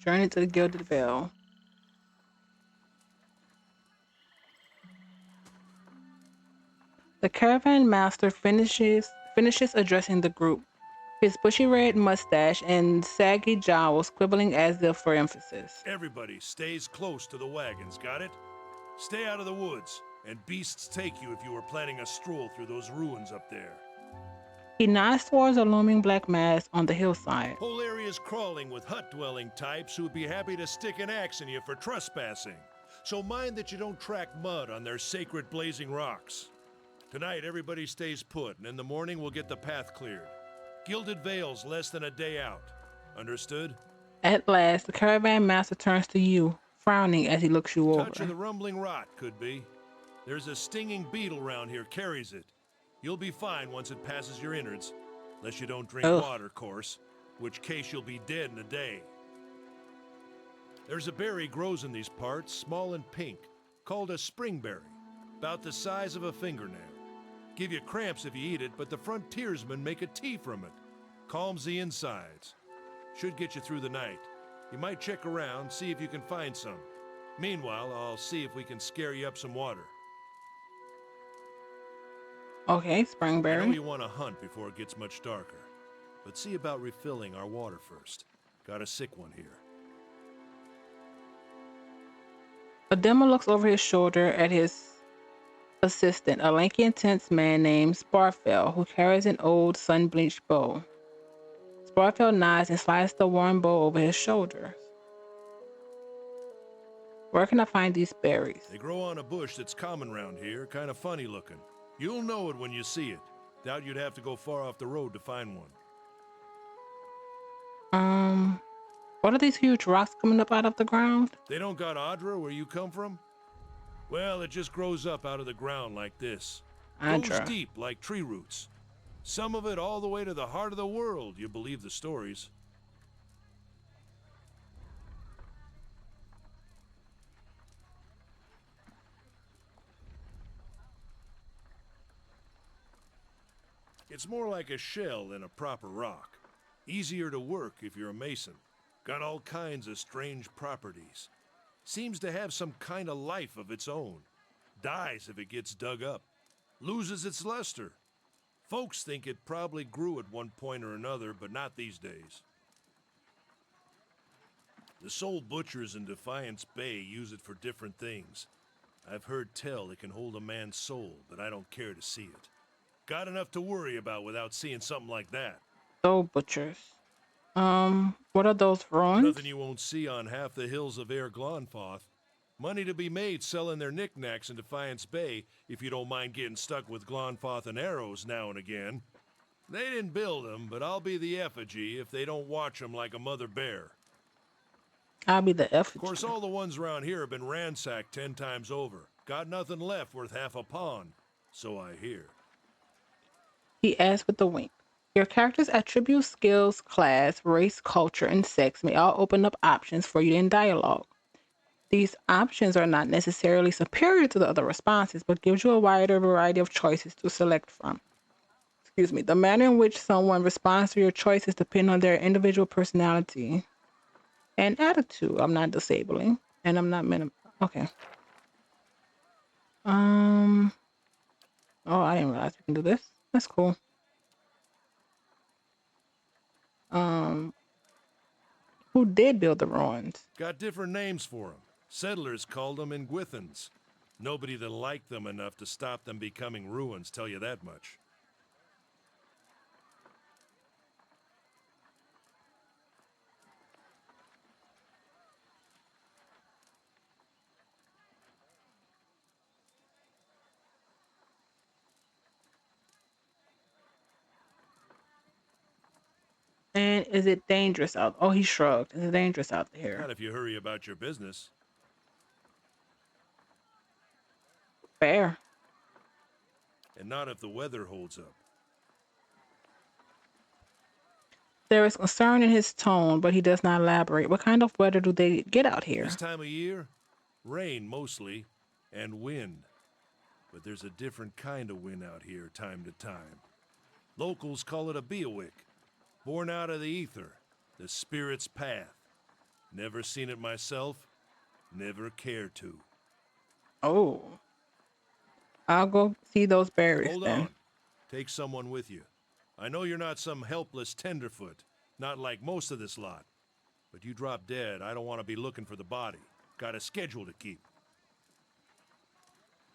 Journey to the Gilded Veil. The caravan master finishes addressing the group, his bushy red mustache and saggy jowls quibbling as if for emphasis. Everybody stays close to the wagons, got it? Stay out of the woods, and beasts take you if you were planning a stroll through those ruins up there. He nods towards a looming black mass on the hillside. Whole area's crawling with hut-dwelling types who'd be happy to stick an axe in you for trespassing. So mind that you don't track mud on their sacred blazing rocks. Tonight, everybody stays put, and in the morning we'll get the path cleared. Gilded Vale's less than a day out. Understood? At last, the caravan master turns to you, frowning as he looks you Touch of over. the rumbling rot, could be. There's a stinging beetle round here, carries it. You'll be fine once it passes your innards. Unless you don't drink Ugh. water, course. Which case you'll be dead in a day. There's a berry grows in these parts, small and pink, called a springberry. About the size of a fingernail. Give you cramps if you eat it, but the frontiersmen make a tea from it. Calms the insides. Should get you through the night. You might check around, see if you can find some. Meanwhile, I'll see if we can scare you up some water. Okay, I know Springberry. you want to hunt before it gets much darker, but see about refilling our water first. Got a sick one here. Adema looks over his shoulder at his assistant, a lanky, intense man named Sparfell, who carries an old, sun-bleached bow. Sparfell nods and slides the worn bow over his shoulders. Where can I find these berries? They grow on a bush that's common round here, kind of funny looking. You'll know it when you see it. Doubt you'd have to go far off the road to find one. What are these huge rocks coming up out of the ground? They don't got Audra where you come from? Well, it just grows up out of the ground like this. Goes Andra. deep like tree roots. Some of it all the way to the heart of the world, you believe the stories. It's more like a shell than a proper rock. Easier to work if you're a mason. Got all kinds of strange properties. Seems to have some kind of life of its own. Dies if it gets dug up. Loses its luster. Folks think it probably grew at one point or another, but not these days. The soul butchers in Defiance Bay use it for different things. I've heard tell it can hold a man's soul, but I don't care to see it. Got enough to worry about without seeing something like that. Soul butchers. What are those ruins? Nothing you won't see on half the hills of Air Glonfoth. Money to be made selling their knickknacks in Defiance Bay if you don't mind getting stuck with Glonfoth and arrows now and again. They didn't build them, but I'll be the effigy if they don't watch them like a mother bear. I'll be the effigy. Of course, all the ones around here have been ransacked 10 times over. Got nothing left worth half a pawn, so I hear. He asks with a wink. Your character's attributes, skills, class, race, culture, and sex may all open up options for you in dialogue. These options are not necessarily superior to the other responses, but gives you a wider variety of choices to select from. Excuse me. The manner in which someone responds to your choices depend on their individual personality and attitude. I'm not disabling, and I'm not Okay. Um. Oh, I didn't realize we can do this. That's cool. Um. Who did build the ruins? Got different names for them. Settlers called them Ingwithans. Nobody that liked them enough to stop them becoming ruins, tell you that much. And is it dangerous out? Oh, he shrugged. Is it dangerous out there? Not if you hurry about your business. Fair. And not if the weather holds up. There is concern in his tone, but he does not elaborate. What kind of weather do they get out here? This time of year, rain mostly, and wind. But there's a different kind of wind out here time to time. Locals call it a beowick, born out of the ether, the spirit's path. Never seen it myself, never cared to. Oh, I'll go see those berries Hold then. on. Take someone with you. I know you're not some helpless tenderfoot, not like most of this lot. But you drop dead, I don't want to be looking for the body. Got a schedule to keep.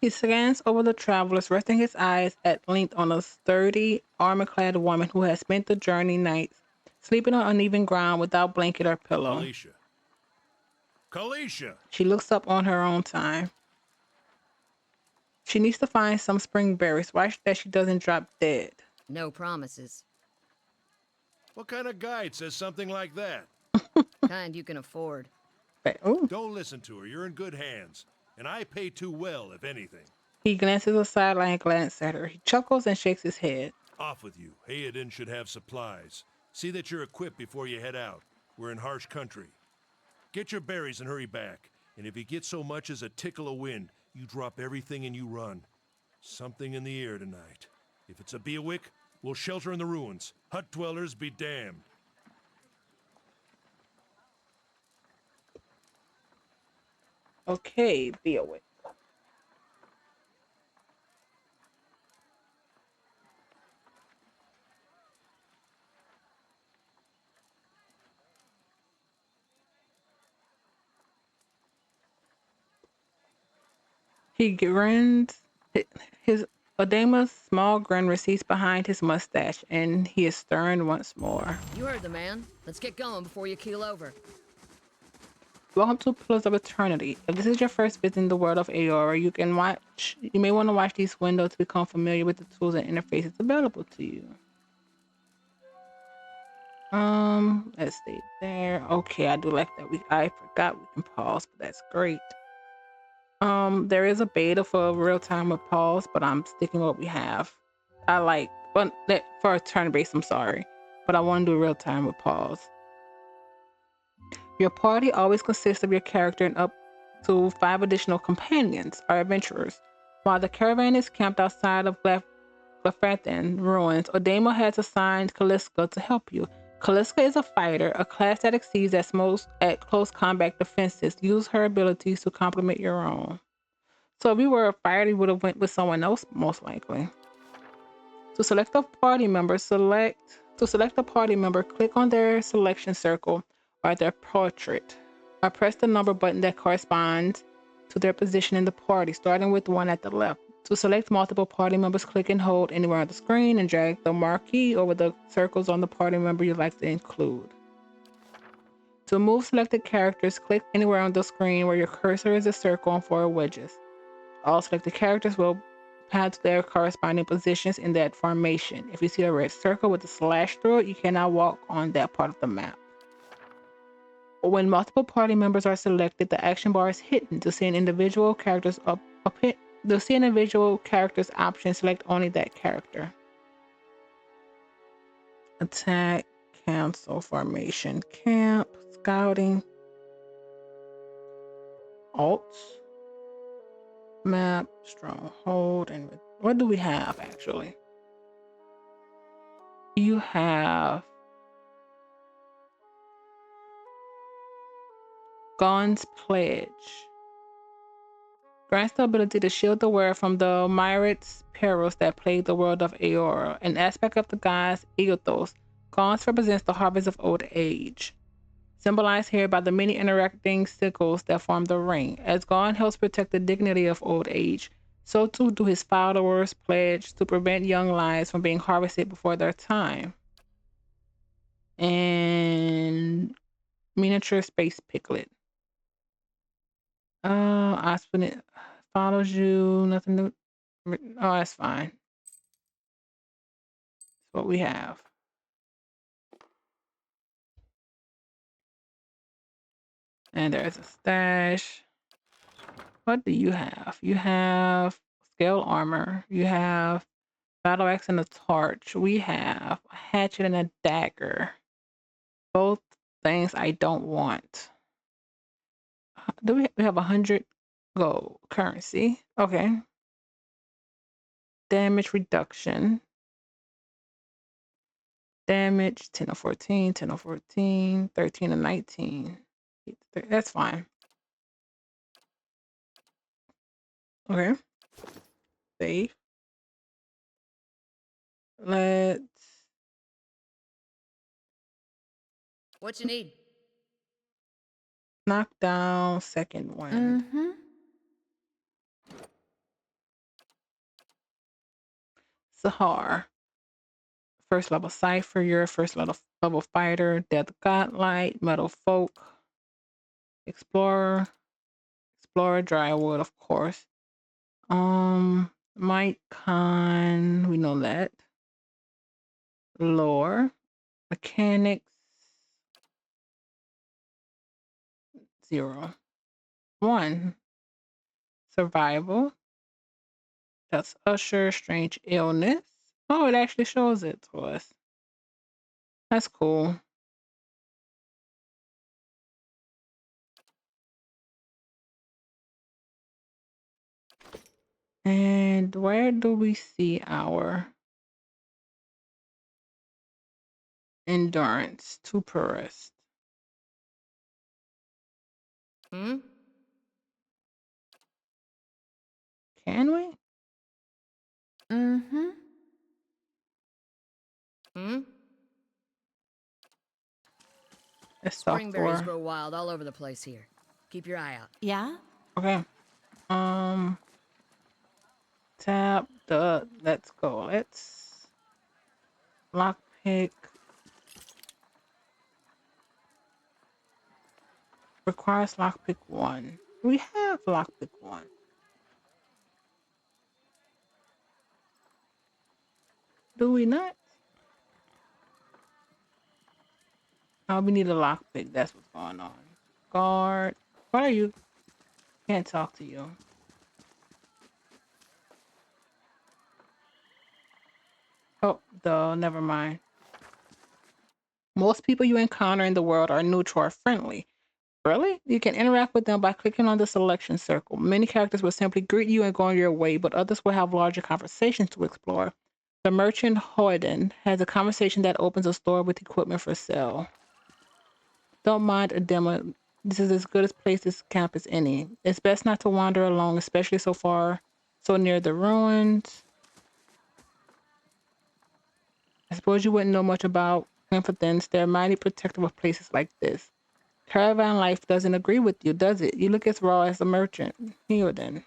He scans over the travelers, resting his eyes at length on a sturdy, armor-clad woman who has spent the journey nights sleeping on uneven ground without blanket or pillow. Kalisha. Kalisha! She looks up on her own time. She needs to find some spring berries. Watch that she doesn't drop dead. No promises. What kind of guide says something like that? Kind you can afford. Oh, Don't listen to her, you're in good hands. And I pay too well, if anything. he glances aside and glances at her. He chuckles and shakes his head. Off with you. Hayden should have supplies. See that you're equipped before you head out. We're in harsh country. Get your berries and hurry back. And if you get so much as a tickle of wind, you drop everything and you run. Something in the air tonight. If it's a Beawick, we'll shelter in the ruins. Hut dwellers be damned. Okay, be awake. He grins. His Odema's small grin recedes behind his mustache, and he is stern once more. You heard the man. Let's get going before you keel over. Welcome to Pillars of Eternity. If this is your first visit in the world of Aora, you may want to watch these windows to become familiar with the tools and interfaces available to you. Let's stay there. Okay, I do like that. I forgot we can pause, but that's great. There is a beta for real time with pause, but I'm sticking with what we have. I like, but for turn based, I'm sorry, but I want to do real time with pause. Your party always consists of your character and up to 5 additional companions or adventurers. While the caravan is camped outside of Glefathan ruins, Odema has assigned Kaliska to help you. Kaliska is a fighter, a class that exceeds at close combat defenses. Use her abilities to complement your own. So if you were a fighter, you would have went with someone else, most likely. To select a party member, click on their selection circle or their portrait, or press the number button that corresponds to their position in the party, starting with the one at the left. To select multiple party members, click and hold anywhere on the screen and drag the marquee over the circles on the party member you'd like to include. To move selected characters, click anywhere on the screen where your cursor is a circle and 4 wedges. All selected characters will pad to their corresponding positions in that formation. If you see a red circle with a slash through it, you cannot walk on that part of the map. When multiple party members are selected, the action bar is hidden. To see an individual character's option, select only that character. Attack, cancel, formation, camp, scouting, alt, map, stronghold, and what do we have actually? You have Gon's Pledge. Grants the ability to shield the wearer from the myriads perils that plague the world of Aora. An aspect of the gods Eothos, Gons represents the harvest of old age, symbolized here by the many interacting sickles that form the ring. As Gon helps protect the dignity of old age, so too do his followers pledge to prevent young lives from being harvested before their time. And miniature space piglet. I spin it follows you, nothing new. Oh, that's fine. That's what we have. And there's a stash. What do you have? You have scale armor. You have battle axe and a torch. We have a hatchet and a dagger. Both things I don't want. Do we have 100 gold currency? Okay. Damage reduction. Damage 10 of 14, 10 of 14, 13 of 19. That's fine. Okay. Save. Let's What you need? knock down second one. Sahar. First level Cypher, you're a first level fighter. Death Godlight, Metal Folk, Explorer, Drywood, of course. Might Con, we know that. Lore, Mechanics, 0. 1. Survival. That's Usher, Strange Illness. Oh, it actually shows it to us. That's cool. And where do we see our endurance? 2 per rest. Hmm? Can we? Hmm? Let's talk to Springberries her. grow wild all over the place here. Keep your eye out. Yeah? Okay. Tap the. Let's go. Let's lockpick. Requires lockpick 1. We have lockpick 1. Do we not? Oh, we need a lockpick. That's what's going on. Guard. What are you? Can't talk to you. Oh, duh. Never mind. Most people you encounter in the world are neutral or friendly. Really? You can interact with them by clicking on the selection circle. Many characters will simply greet you and go on your way, but others will have larger conversations to explore. The merchant Hoyden has a conversation that opens a store with equipment for sale. Don't mind a demo. This is as good a place as camp as any. It's best not to wander alone, especially so near the ruins. I suppose you wouldn't know much about Clinforthens. They're mighty protective of places like this. Caravan life doesn't agree with you, does it? You look as raw as a merchant. Here then.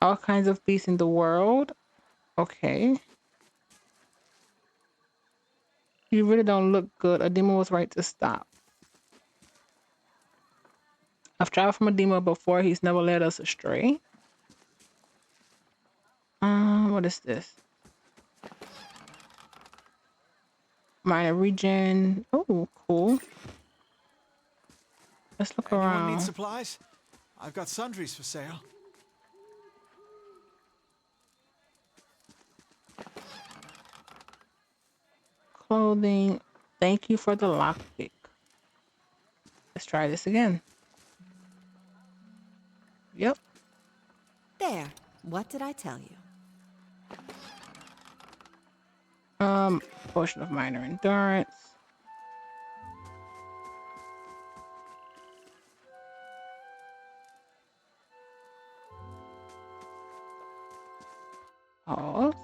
All kinds of beasts in the world. Okay. You really don't look good. A demon was right to stop. I've traveled from a demon before. He's never led us astray. What is this? Minor region. Oh, cool. Let's look Anyone need around. supplies? I've got sundries for sale. Clothing. Thank you for the lockpick. Let's try this again. Yep. There. What did I tell you? Potion of minor endurance. Pause.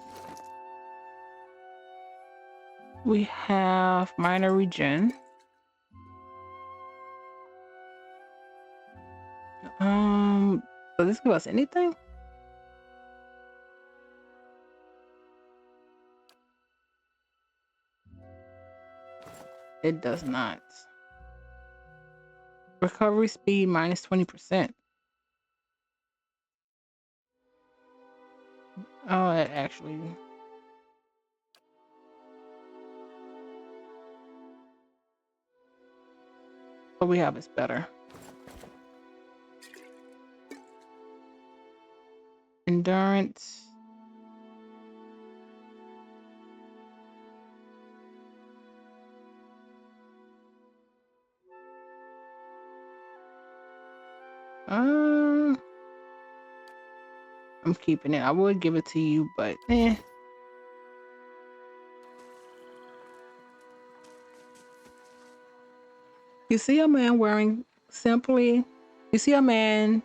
We have minor regen. Does this give us anything? It does not. Recovery speed minus 20%. Oh, it actually. What we have is better. Endurance. I'm keeping it. I would give it to you, but You see a man wearing simply, you see a man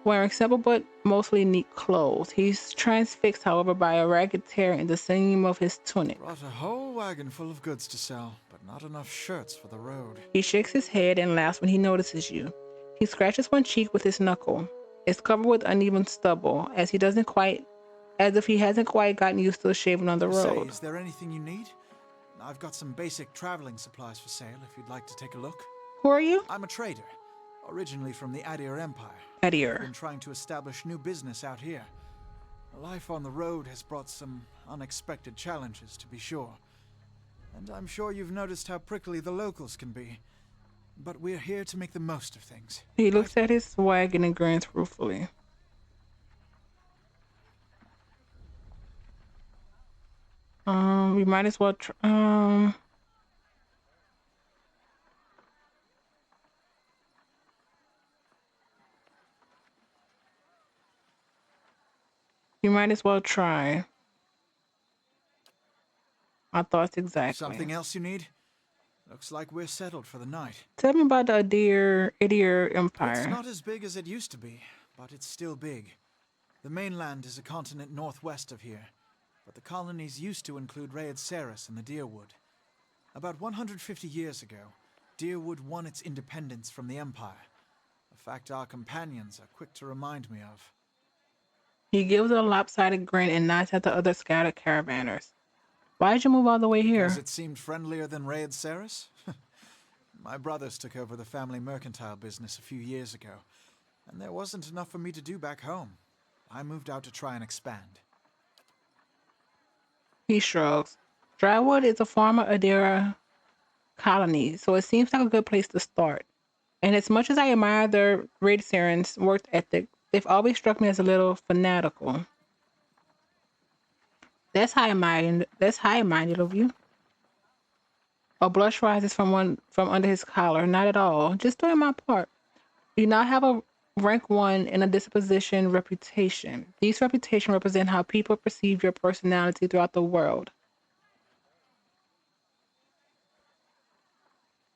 wearing simple but mostly neat clothes. He's transfixed, however, by a ragged tear in the seam of his tunic. Brought a whole wagon full of goods to sell, but not enough shirts for the road. He shakes his head and laughs when he notices you. He scratches one cheek with his knuckle. It's covered with uneven stubble, as if he hasn't quite gotten used to shaving on the Say, road. is there anything you need? I've got some basic traveling supplies for sale if you'd like to take a look. Who are you? I'm a trader, originally from the Adir Empire. Adir. I've been trying to establish new business out here. Life on the road has brought some unexpected challenges, to be sure. And I'm sure you've noticed how prickly the locals can be. But we're here to make the most of things. He looks at his wagon and grins ruefully. We might as well you might as well try. My thoughts exactly. Something else you need? Looks like we're settled for the night. Tell me about the Adir Empire. It's not as big as it used to be, but it's still big. The mainland is a continent northwest of here, but the colonies used to include Ceres and the Deerwood. About 150 years ago, Deerwood won its independence from the Empire, a fact our companions are quick to remind me of. He gives a lopsided grin and nods at the other scattered caravanners. Why did you move all the way here? Because it seemed friendlier than Ceres? My brothers took over the family mercantile business a few years ago, and there wasn't enough for me to do back home. I moved out to try and expand. He shrugs. Drywood is a former Adira colony, so it seems like a good place to start. And as much as I admire the Radicerans' work ethic, they've always struck me as a little fanatical. That's high-minded of you. A blush rises from under his collar. Not at all. Just doing my part. You now have a rank 1 in a disposition reputation. These reputations represent how people perceive your personality throughout the world.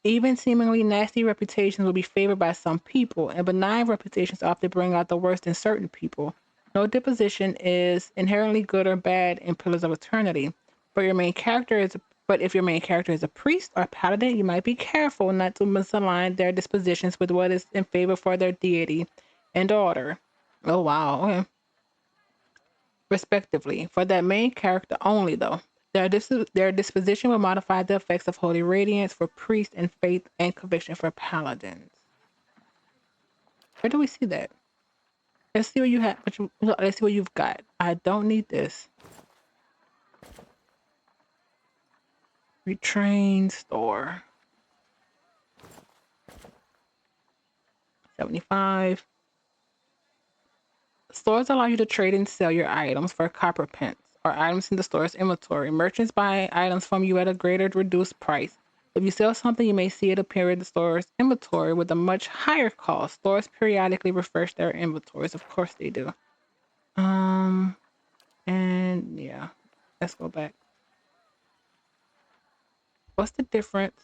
Even seemingly nasty reputations will be favored by some people, and benign reputations often bring out the worst in certain people. No disposition is inherently good or bad in Pillars of Eternity, but if your main character is a priest or paladin, you might be careful not to misalign their dispositions with what is in favor for their deity and order. Oh wow, okay. Respectively, for that main character only, though. Their disposition will modify the effects of holy radiance for priests and faith and conviction for paladins. Where do we see that? Let's see what you have. Let's see what you've got. I don't need this. Retrain store. 75. Stores allow you to trade and sell your items for copper pence or items in the store's inventory. Merchants buy items from you at a greater reduced price. If you sell something, you may see it appear in the store's inventory with a much higher cost. Stores periodically refresh their inventories. Of course they do. And yeah, let's go back. What's the difference?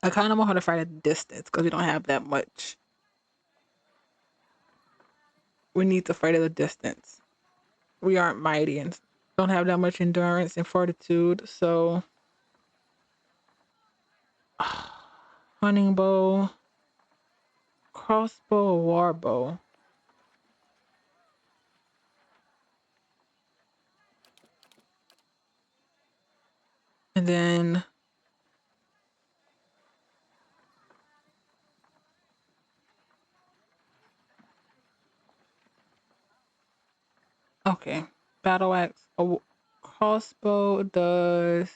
I kind of want her to fight at a distance because we don't have that much. We need to fight at a distance. We aren't mighty and don't have that much endurance and fortitude, so hunting bow, crossbow, or war bow. And then okay, battle axe. A crossbow does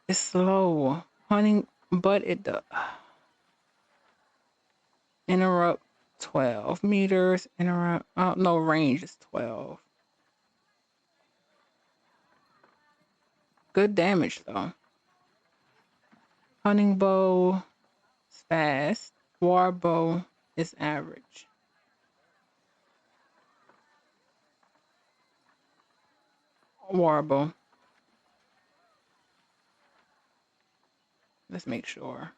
it's slow. Hunting, but it does interrupt 12 meters. Interrupt. No, range is 12. Good damage though. Hunting bow is fast. War bow is average. War bow. Let's make sure.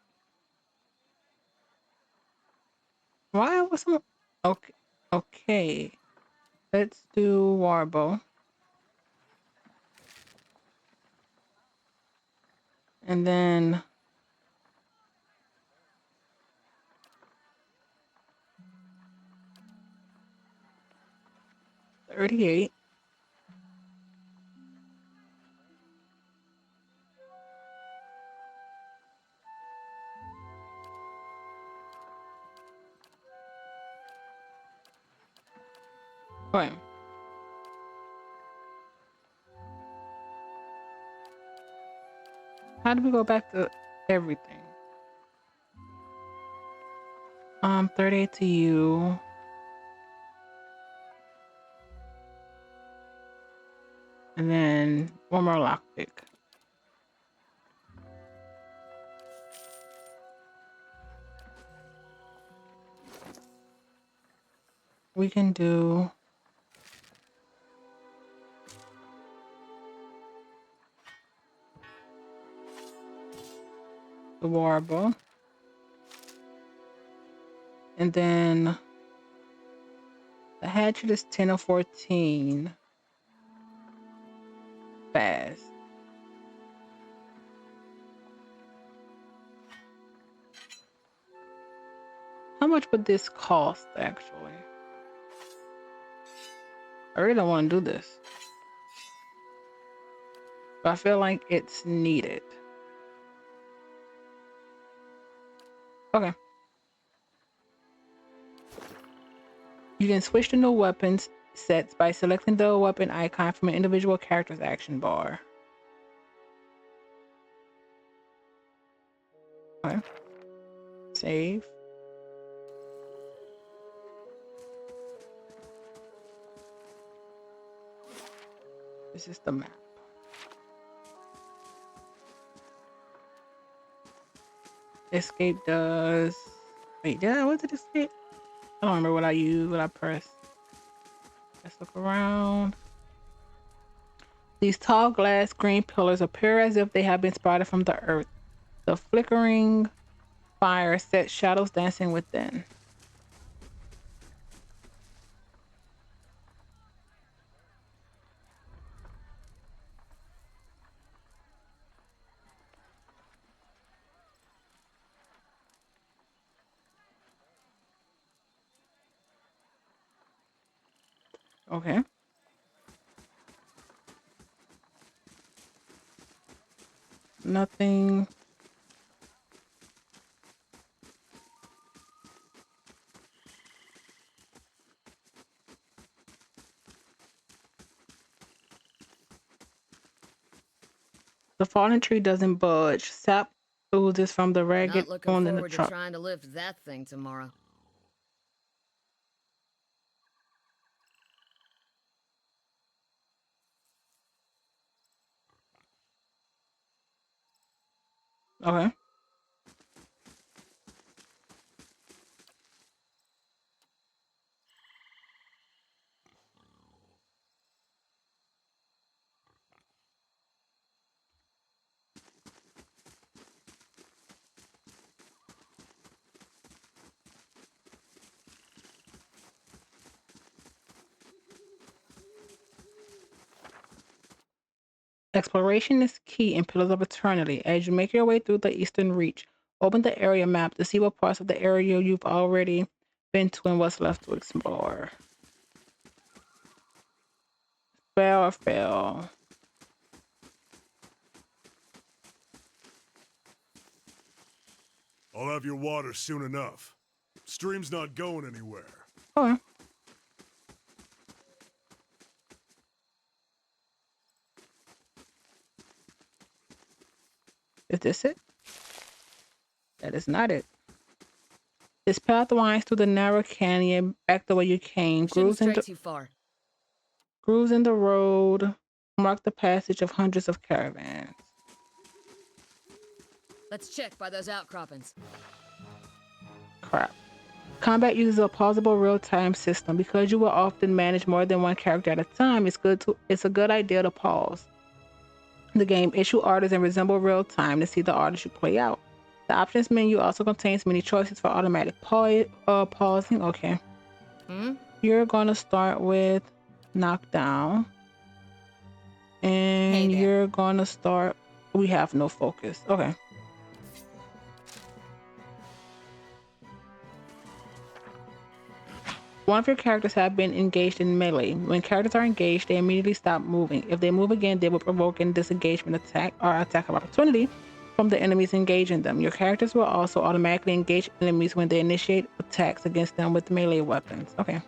Why was some? Okay, okay. Let's do Warbow, and then 38. Okay. How do we go back to everything? 38 to you. And then one more lockpick. We can do the Warble. And then the hatchet is 10 or 14 fast. How much would this cost actually? I really don't want to do this, but I feel like it's needed. Okay. You can switch to new weapons sets by selecting the weapon icon from an individual character's action bar. Okay. Save. This is the map. Escape does... Wait, what did escape? I don't remember what I used, what I pressed. Let's look around. These tall glass green pillars appear as if they have been spotted from the earth. The flickering fire sets shadows dancing within. Okay. Nothing. The fallen tree doesn't budge. Sap oozes from the ragged Not looking wound in the forward to trunk. trying to lift that thing tomorrow. Okay. Exploration is key in Pillars of Eternity. As you make your way through the Eastern Reach, open the area map to see what parts of the area you've already been to and what's left to explore. Fail. I'll have your water soon enough. Stream's not going anywhere. Okay. Is this it? That is not it. This path winds through the narrow canyon back the way you came. Shouldn't stray too far. Grooves in the road mark the passage of hundreds of caravans. Let's check by those outcroppings. Crap. Combat uses a pausable real-time system. Because you will often manage more than one character at a time, it's a good idea to pause the game, issue orders, and resemble real time to see the orders you play out. The options menu also contains many choices for automatic pausing. Okay. You're gonna start with knockdown. And you're gonna start. We have no focus. Okay. One of your characters have been engaged in melee. When characters are engaged, they immediately stop moving. If they move again, they will provoke a disengagement attack or attack of opportunity from the enemies engaging them. Your characters will also automatically engage enemies when they initiate attacks against them with melee weapons. Okay.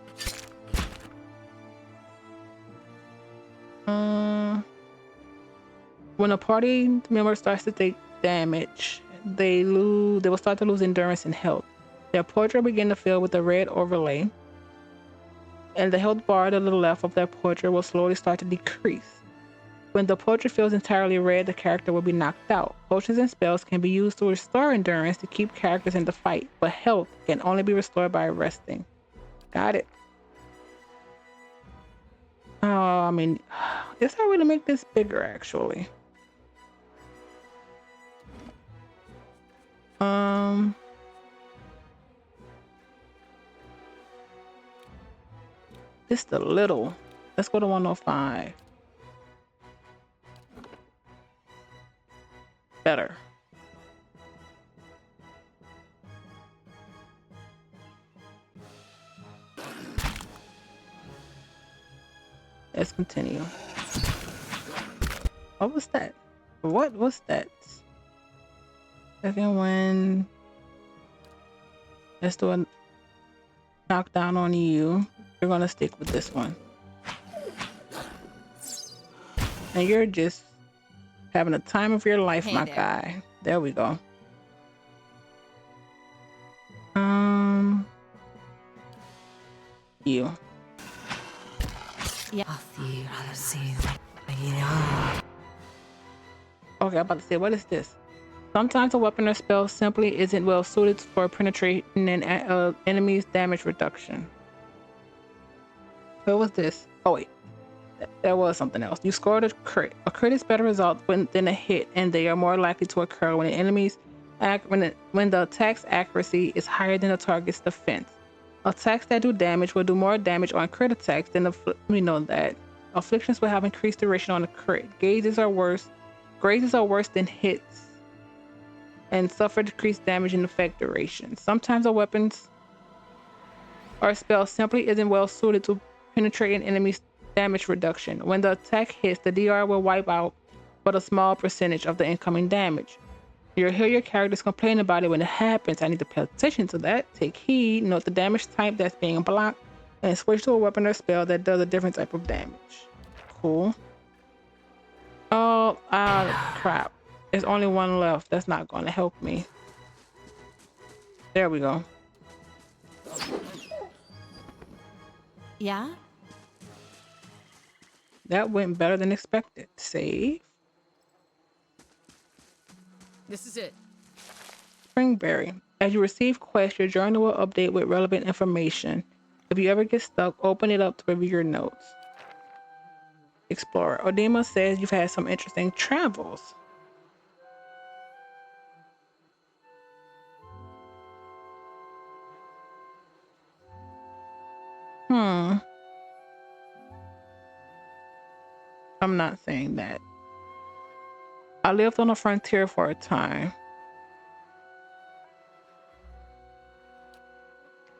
When a party member starts to take damage, they will start to lose endurance and health. Their portrait will begin to fill with a red overlay, and the health bar to the left of their portrait will slowly start to decrease. When the portrait fills entirely red, the character will be knocked out. Potions and spells can be used to restore endurance to keep characters in the fight, but health can only be restored by resting. Got it. Oh, I mean, it's how to make this bigger, actually. Just a little. Let's go to 105. Better. Let's continue. What was that? What was that? Second one. Let's do a knockdown on you. You're gonna stick with this one. And you're just having a time of your life, my guy. There we go. You. Yeah. Okay, I'm about to say, what is this? Sometimes a weapon or spell simply isn't well suited for penetrating an enemy's damage reduction. What was this? Oh wait, there was something else. You scored a crit. A crit is better result than a hit, and they are more likely to occur when when the attack's accuracy is higher than the target's defense. Attacks that do damage will do more damage on crit attacks than we know that. Afflictions will have increased duration on a crit. Grazes are worse than hits and suffer decreased damage and effect duration. Sometimes a weapons or spell simply isn't well suited to penetrate an enemy's damage reduction. When the attack hits, the DR will wipe out but a small percentage of the incoming damage. You'll hear your characters complain about it when it happens. I need to pay attention to that. Take heed, note the damage type that's being blocked, and switch to a weapon or spell that does a different type of damage. Cool. Oh, crap. There's only one left. That's not going to help me. There we go. Yeah? That went better than expected. Save. This is it. Springberry. As you receive quests, your journal will update with relevant information. If you ever get stuck, open it up to review your notes. Explorer. Odema says you've had some interesting travels. I'm not saying that. I lived on the frontier for a time.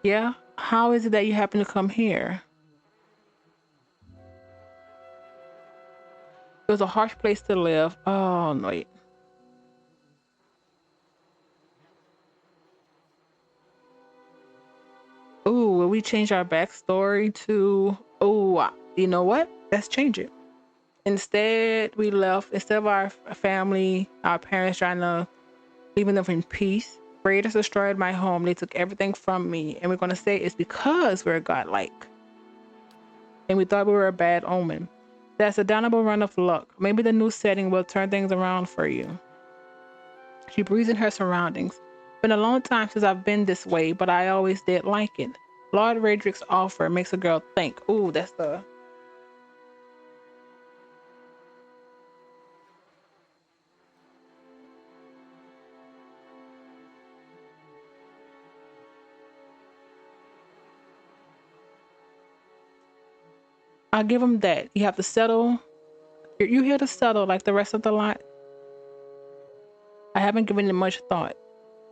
Yeah? How is it that you happen to come here? It was a harsh place to live. Oh, no. Wait. Ooh, will we change our backstory to... Oh, you know what? Let's change it. Instead of our family, our parents trying to leaving them in peace, raiders destroyed my home. They took everything from me. And we're going to say it's because we're godlike. And we thought we were a bad omen. That's a downable run of luck. Maybe the new setting will turn things around for you. She breathes in her surroundings. Been a long time since I've been this way, but I always did like it. Lord Redrick's offer makes a girl think. Ooh, that's the... I'll give him that. You have to settle. You're here to settle like the rest of the lot. I haven't given it much thought.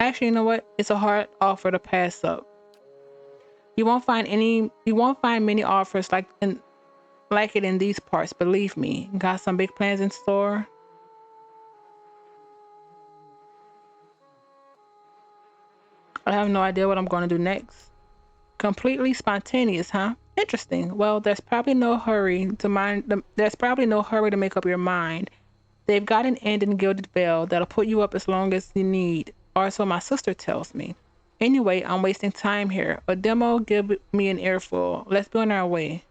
Actually, you know what? It's a hard offer to pass up. You won't find any. You won't find many offers like it in these parts. Believe me. Got some big plans in store. I have no idea what I'm going to do next. Completely spontaneous, huh? Interesting. Well, there's probably no hurry to mind. There's probably no hurry to make up your mind. They've got an end in Gilded Veil that'll put you up as long as you need, or so my sister tells me. Anyway, I'm wasting time here. A demo give me an earful. Let's be on our way.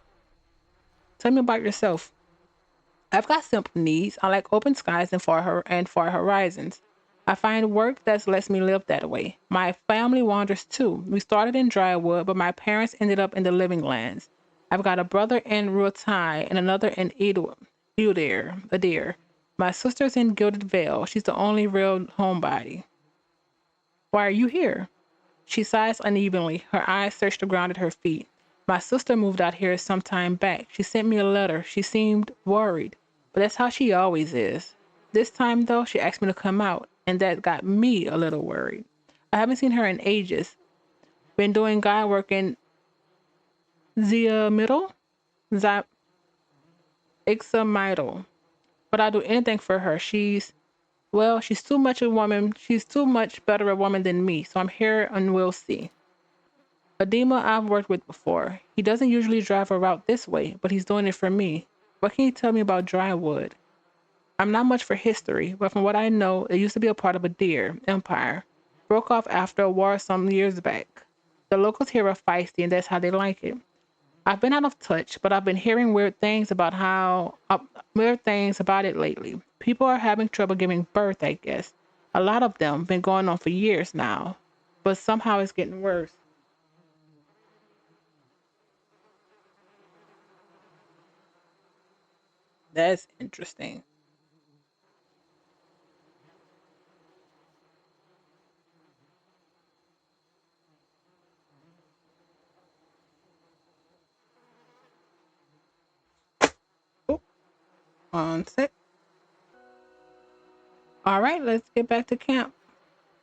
Tell me about yourself. I've got simple needs. I like open skies and far horizons. I find work that lets me live that way. My family wanders too. We started in Drywood, but my parents ended up in the Living Lands. I've got a brother in Rutai and another in Adair. My sister's in Gilded Vale. She's the only real homebody. Why are you here? She sighs unevenly. Her eyes search the ground at her feet. My sister moved out here some time back. She sent me a letter. She seemed worried, but that's how she always is. This time, though, she asked me to come out, and that got me a little worried. I haven't seen her in ages. Been doing guy work in Zia Middle? Ixamiddle. But I'll do anything for her. She's too much a woman. She's too much better a woman than me, so I'm here and we'll see. Adema I've worked with before. He doesn't usually drive a route this way, but he's doing it for me. What can you tell me about Drywood? I'm not much for history, but from what I know, it used to be a part of a deer empire. Broke off after a war some years back. The locals here are feisty, and that's how they like it. I've been out of touch, but I've been hearing weird things about it lately. People are having trouble giving birth, I guess. A lot of them been going on for years now, but somehow it's getting worse. That's interesting. Oh, one sec. All right, let's get back to camp.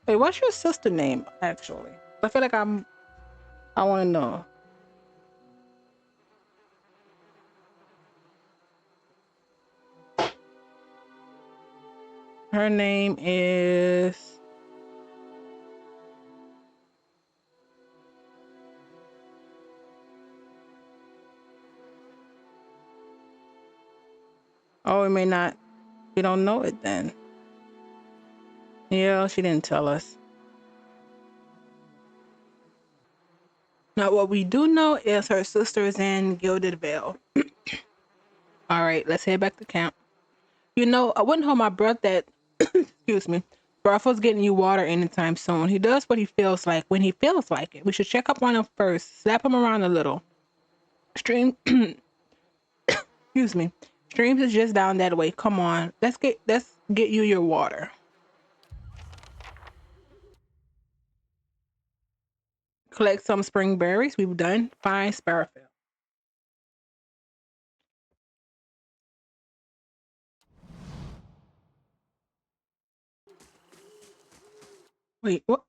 Wait, what's your sister name actually? I feel like I want to know. Her name is. Oh, we may not. We don't know it then. Yeah, she didn't tell us. Now, what we do know is her sister is in Gilded Vale. All right, let's head back to camp. You know, I wouldn't hold my breath that, excuse me, Barfo's getting you water anytime soon. He does what he feels like when he feels like it. We should check up on him first, slap him around a little. Stream, excuse me, Streams is just down that way. Come on, let's get you your water. Collect some spring berries. We've done. Find Sparrowfield. Wait, what?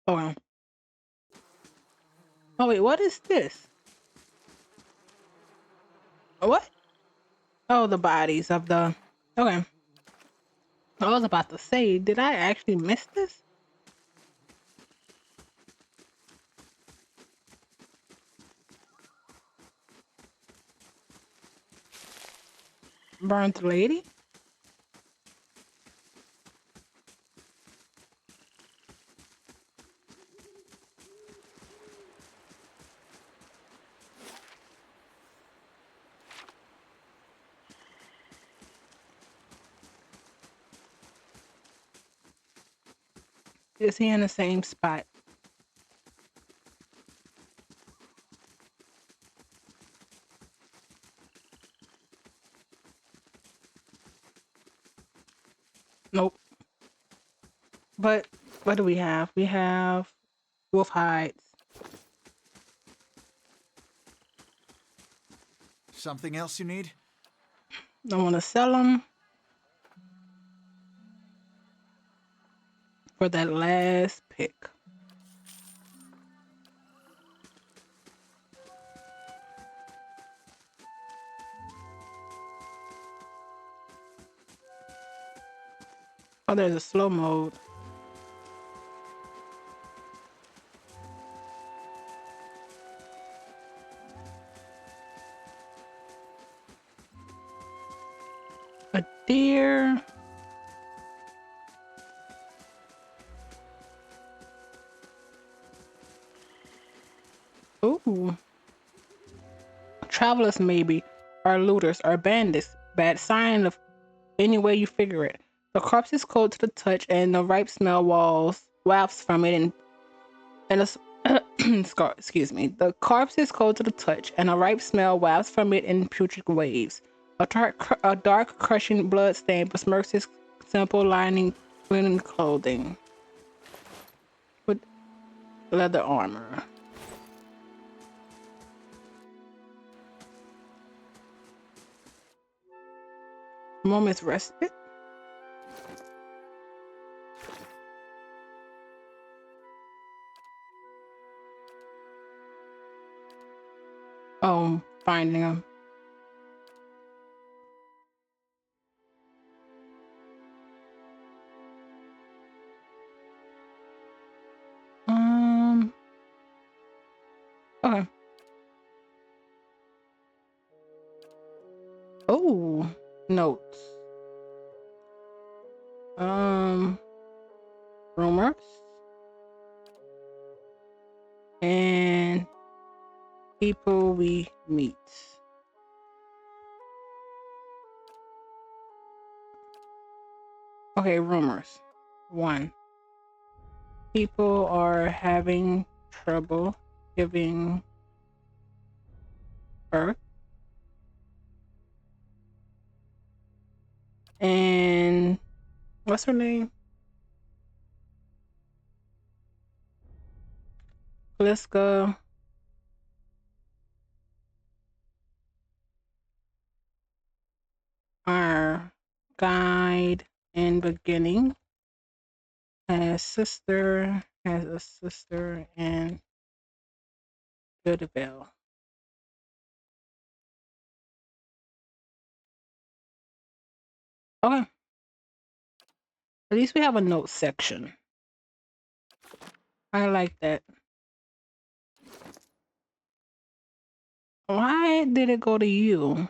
Oh, oh wait, what is this? What? Oh, the bodies of the. Okay. I was about to say, did I actually miss this? Burnt lady? Is he in the same spot? Nope. But what do we have? We have wolf hides. Something else you need? I want to sell them for that last pick. Oh, there's a slow mode. A deer. Ooh. Travelers maybe, or looters, or bandits. Bad sign of any way you figure it. The corpse is cold to the touch, and the ripe smell wafts from it, and excuse me. The corpse is cold to the touch, and a ripe smell wafts from it in putrid waves. A dark, crushing blood stain besmirks his simple lining linen clothing with leather armor. Moment's respite. Oh, finding him. Okay. Oh, notes. Rumors and people we meet. Okay, rumors. 1. People are having trouble giving birth. And what's her name? Liska. Our guide in beginning has a sister in Goodville. Okay. At least we have a note section. I like that. Why did it go to you?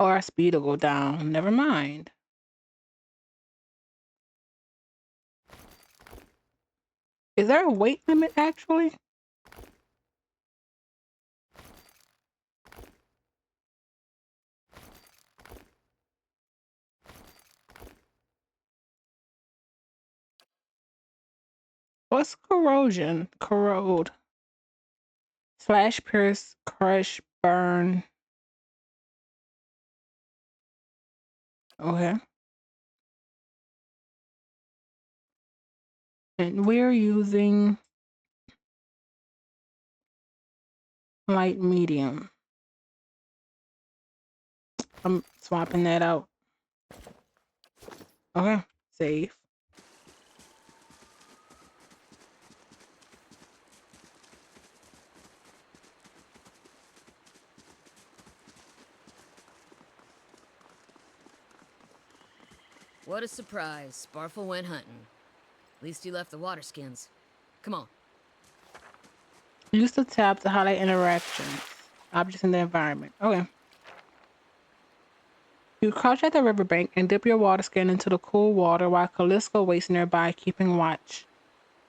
Or our speed will go down. Never mind. Is there a weight limit actually? What's corrosion? Corrode. Slash, pierce, crush, burn. Okay. And we're using light medium. I'm swapping that out. Okay. Save. What a surprise. Sparfle went hunting. At least he left the water skins. Come on. Use the tab to highlight interactions. Objects in the environment. Okay. You crouch at the riverbank and dip your water skin into the cool water while Callisto waits nearby, keeping watch.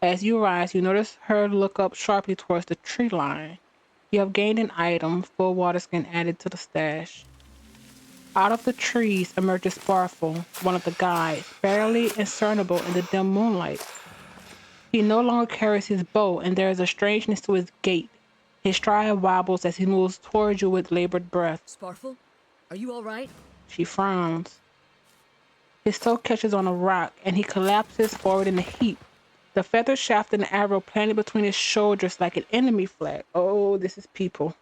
As you rise, you notice her look up sharply towards the tree line. You have gained an item, full water skin added to the stash. Out of the trees emerges Sparfle, one of the guides, barely discernible in the dim moonlight. He no longer carries his bow, and there is a strangeness to his gait. His stride wobbles as he moves towards you with labored breath. Sparfle? Are you alright? She frowns. His toe catches on a rock, and he collapses forward in a heap. The feather shaft and the arrow planted between his shoulders like an enemy flag. Oh, this is people.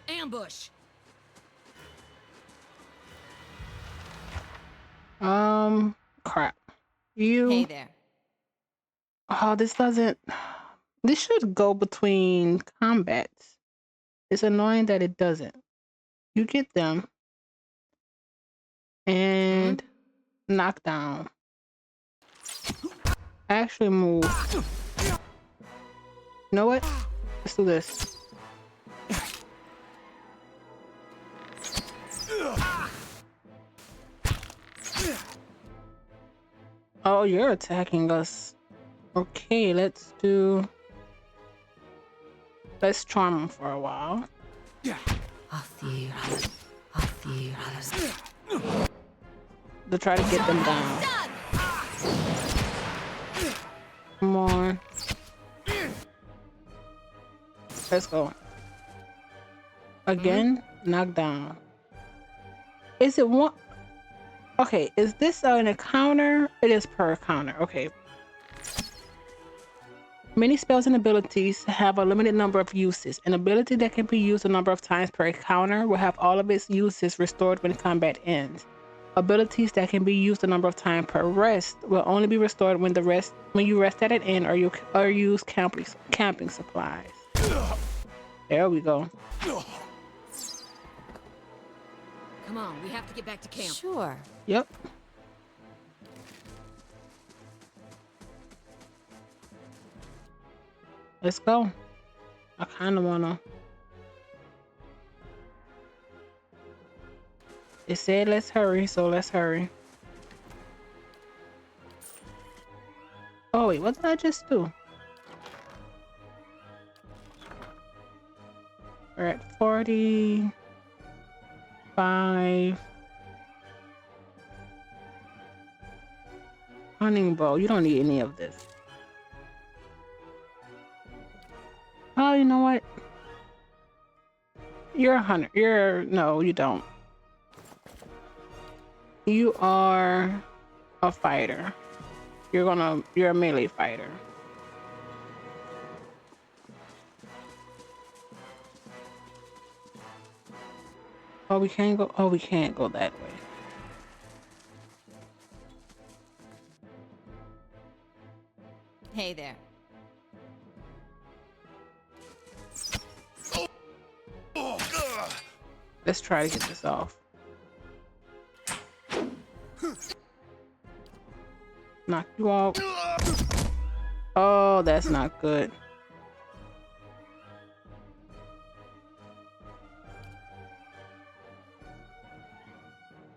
Ambush! Crap. You. Hey there. Oh, this doesn't. This should go between combats. It's annoying that it doesn't. You get them and knock down. Actually move. You know what? Let's do this. Oh, you're attacking us. Okay, let's charm him for a while. To try to get them down. Come on. Let's go. Again, knock down. Is it one? Okay, is this an encounter? It is per encounter. Okay. Many spells and abilities have a limited number of uses. An ability that can be used a number of times per encounter will have all of its uses restored when combat ends. Abilities that can be used a number of times per rest will only be restored when you rest at an inn or use camping supplies. There we go. Come on, we have to get back to camp. Sure. Yep. Let's go. I kind of wanna. It said let's hurry, so let's hurry. Oh wait, what did I just do? We're at 45. Hunting bow. You don't need any of this. Oh, you know what? You're a hunter. No, you don't. You are a fighter. You're a melee fighter. Oh, we can't go. Oh, we can't go that way. Hey there. Let's try to get this off. Knock you out. Oh, that's not good.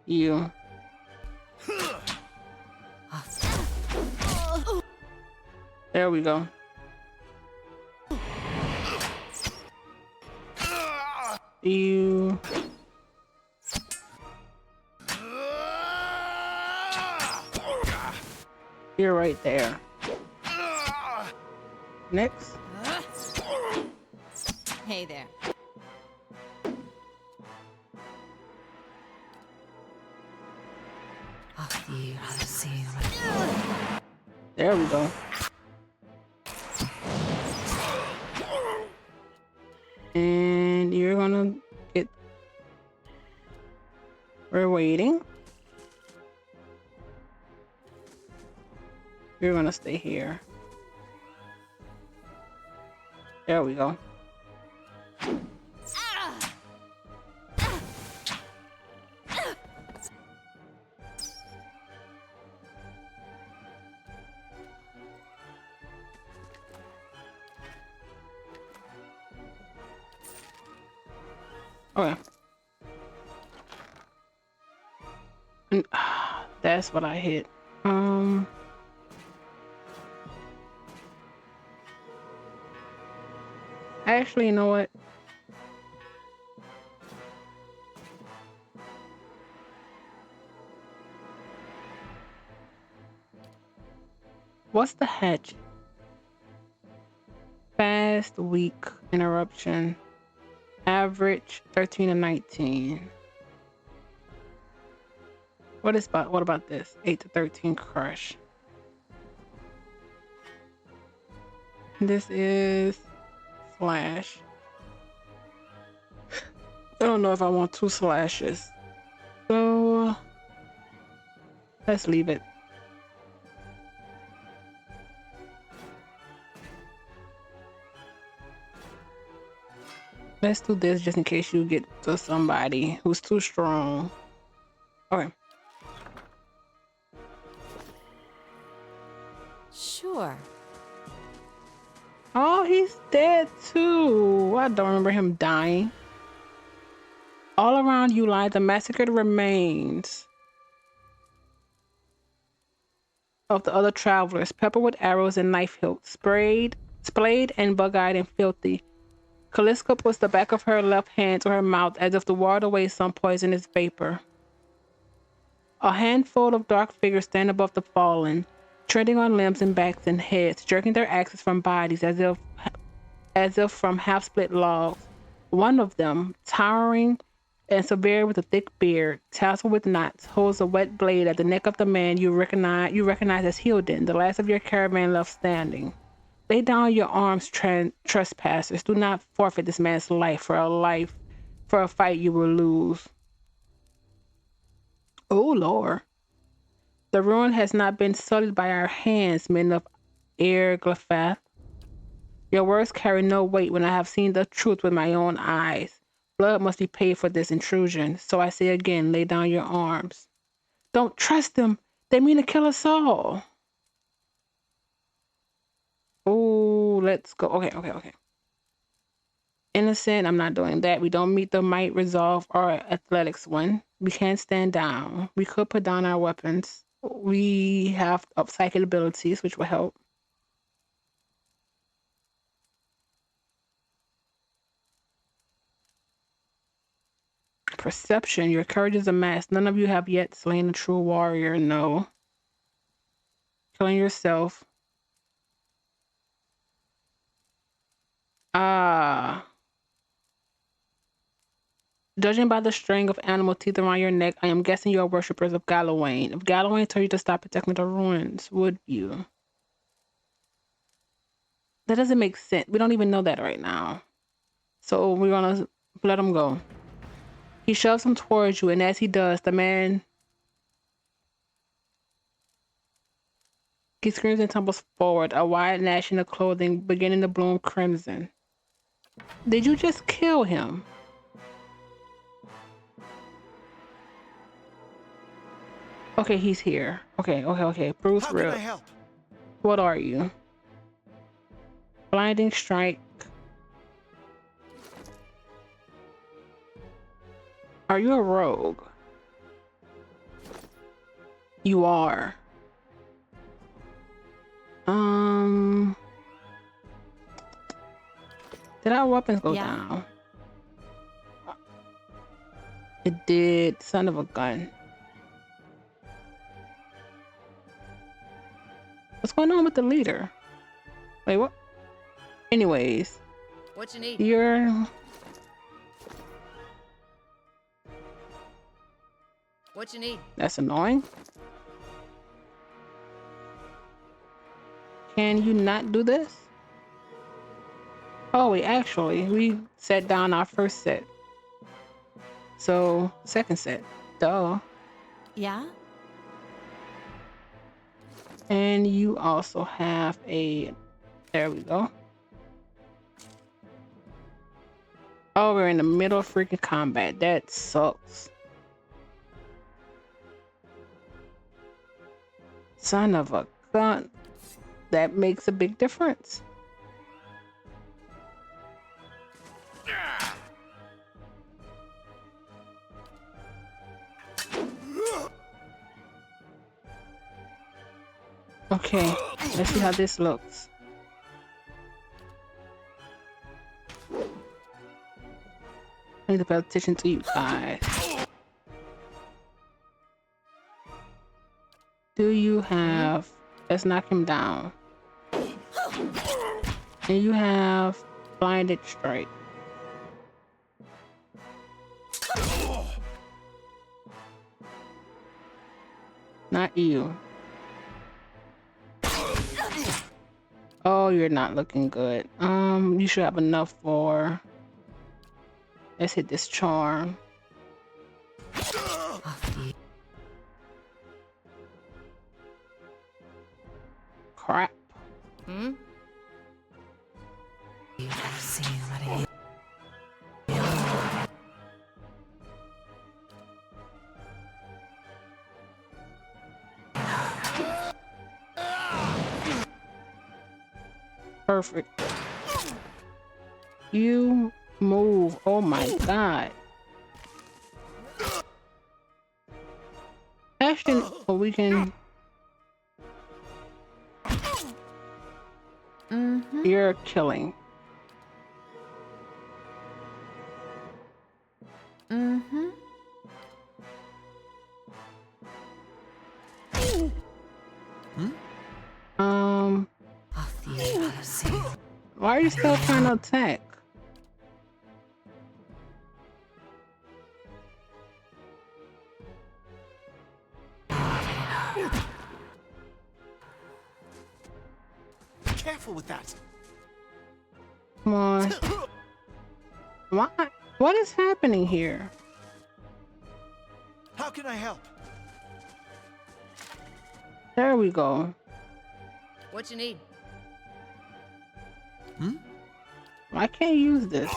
You. There we go. You. You're right there. Next. Hey there. There we go. And you're gonna get. We're waiting. You're gonna stay here. There we go. Okay. And, that's what I hit. Actually, you know what? What's the hatch? Fast, weak, interruption, average 13 and 19. What about this? 8 to 13 crush. This is slash. I don't know if I want 2 slashes. So let's leave it. Let's do this just in case you get to somebody who's too strong. Okay. Sure. Oh, he's dead too. I don't remember him dying. All around you lie the massacred remains of the other travelers, peppered with arrows and knife hilts, splayed and bug-eyed and filthy. Kaliska puts the back of her left hand to her mouth as if to ward away some poisonous vapor. A handful of dark figures stand above the fallen, treading on limbs and backs and heads, jerking their axes from bodies as if from half-split logs. One of them, towering and severe with a thick beard, tousled with knots, holds a wet blade at the neck of the man you recognize as Hilden, the last of your caravan left standing. Lay down your arms, trespassers. Do not forfeit this man's life for a fight you will lose. Oh, Lord. The ruin has not been sullied by our hands, men of Glyphath. Your words carry no weight when I have seen the truth with my own eyes. Blood must be paid for this intrusion, so I say again, lay down your arms. Don't trust them. They mean to kill us all. Oh, let's go. Okay. Innocent, I'm not doing that. We don't meet the might, resolve, or athletics one. We can't stand down. We could put down our weapons. We have psychic abilities, which will help. Perception, your courage is amassed. None of you have yet slain a true warrior, no. Killing yourself. Judging by the string of animal teeth around your neck, I am guessing you are worshippers of Gallowayne. If Gallowayne told you to stop protecting the ruins, would you? That doesn't make sense. We don't even know that right now. So we're gonna let him go. He shoves him towards you, and as he does, the man... He screams and tumbles forward, a wide gnashing of clothing beginning to bloom crimson. Did you just kill him? Okay, he's here. Okay. Bruce How Rip. can I help? What are you? Blinding strike. Are you a rogue? You are. Did our weapons go down? It did. Son of a gun. What's going on with the leader? Wait, what? Anyways. What you need? What you need? That's annoying. Can you not do this? Oh, wait, actually, we set down our first set. So, second set. Duh. Yeah? And you also have a... There we go. Oh, we're in the middle of freaking combat. That sucks. Son of a gun. That makes a big difference. Okay, let's see how this looks. I need to pay attention to you guys. Do you have... Let's knock him down. And you have blinded strike. Not you. Oh, you're not looking good. You should have enough for... Let's hit this charm. Crap. Hmm? Perfect. You move. Oh my god. Ashton, oh, we can... You're killing. Why are you still trying to attack? Careful with that. Come on. Why? What is happening here? How can I help? There we go. What you need? I can't use this.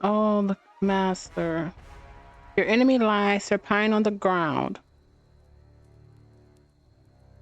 Oh, the master. Your enemy lies supine on the ground.